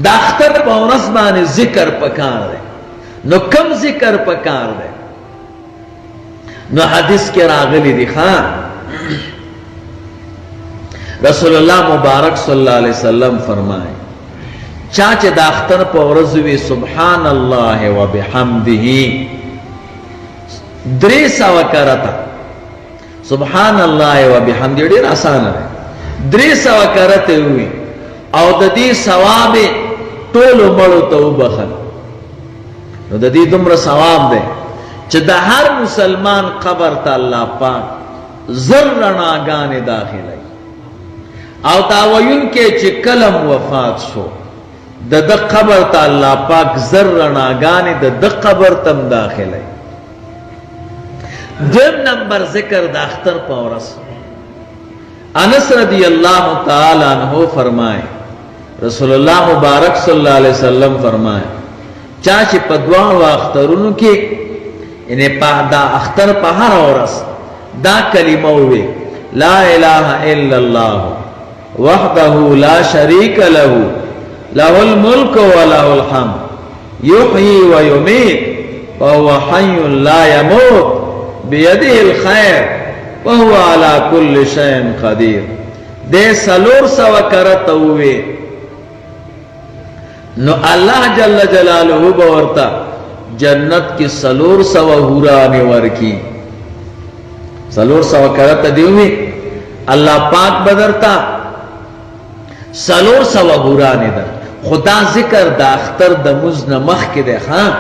دا اختر پا ورځ باندې ذکر پکار دے. نو کم ذکر پکار دے؟ نو حدیث کے راغلی دی خان رسول اللہ مبارک صلی اللہ علیہ وسلم فرمائے چاچے دا اختر پا ورځ وی سبحان اللہ و بحمدہ 300 کرتا. سبحان اللہ و بحمدہ ډیر آسان ہے. 300 کرتے ہوئی او د دې ثواب ټولو مړو ته وبخل. نو د دې دومره ثواب دی چې د هر مسلمان قبر ته الله پاک زر رڼاګانې داخلوي او دا ویونکی چې کلم وفات شو د ده قبر ته الله پاک زر رڼاګانې د ده قبر تم داخلوي. دویم نمبر ذکر د اختر په ورځ. انس رضی اللہ تعالی عنہ فرمائے رسول اللہ مبارک صلی اللہ علیہ وسلم فرمائے چاچے پدوان و اخترونو کی انہیں دا اختر پہر ورس دا کلمہ ہوئے لا الہ الا اللہ وحدہ لا شریک لہ لہ الملک و لہ الحمد یحیی و یمیت وہو حی لا یموت بیدہ الخیر وهو على كل شيء قدير. دے 400 کرتا ہوئے نو اللہ جل جلالہ بورتا جنت کی 400 حورانی ورکی. 400 کرتا دیوئی اللہ پاک بدرتا 400 حورانی در. خدا ذکر دا اختر دا مزن مخ کے دے خان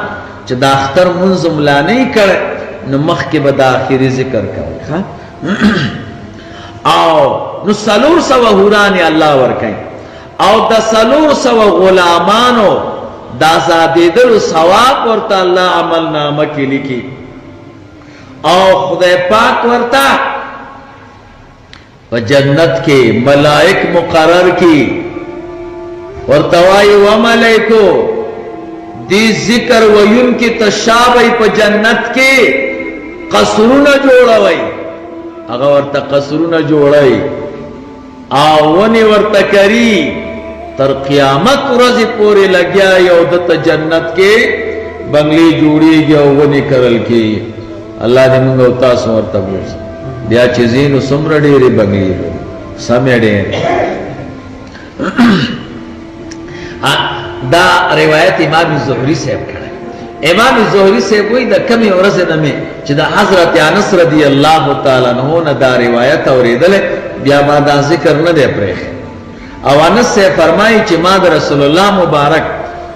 چا دا اختر منزم لا نہیں کرے نو مخ کے بدا آخری ذکر کرے خان او نو 400 حورانی اللہ ورکائی او دا 400 غلامانو دا زادیدل ثواب ورتا اللہ عمل نامہ کی لکی او خدا پاک ورتا و جنت کے ملائک مقرر کی ورتوائی و ملائکو دی ذکر ویون کی تشابہی پا جنت کے قصرون جوڑاوئی اگا ورطا قصرون جوڑائی آونی ورطا کری تر قیامت رضی پوری لگیا یودت جنت کے بنگلی جوڑی گیا ونی کرل کی اللہ نے منگا اتاس ورطا بوز بیا چیزینو سمر دیری بنگلی سمی دیر. دا روایت امام زہری صاحب کرے. امام زہری سے کوئی دا کمی ورز نمی چی دا حضرت انس رضی اللہ تعالیٰ عنہ دا روایت اوریدلے بیا ما دا ذکر ندے پریخ. او انس سے فرمائی چی ما دا رسول اللہ مبارک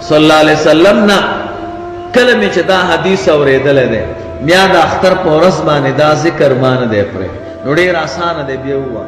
صلی اللہ علیہ وسلم نا کلمی چی دا حدیث اوریدلے دے بیا دا اختر پورس بانے دا ذکر مان دے پریخ. نو دیر آسان دے بیا ہوا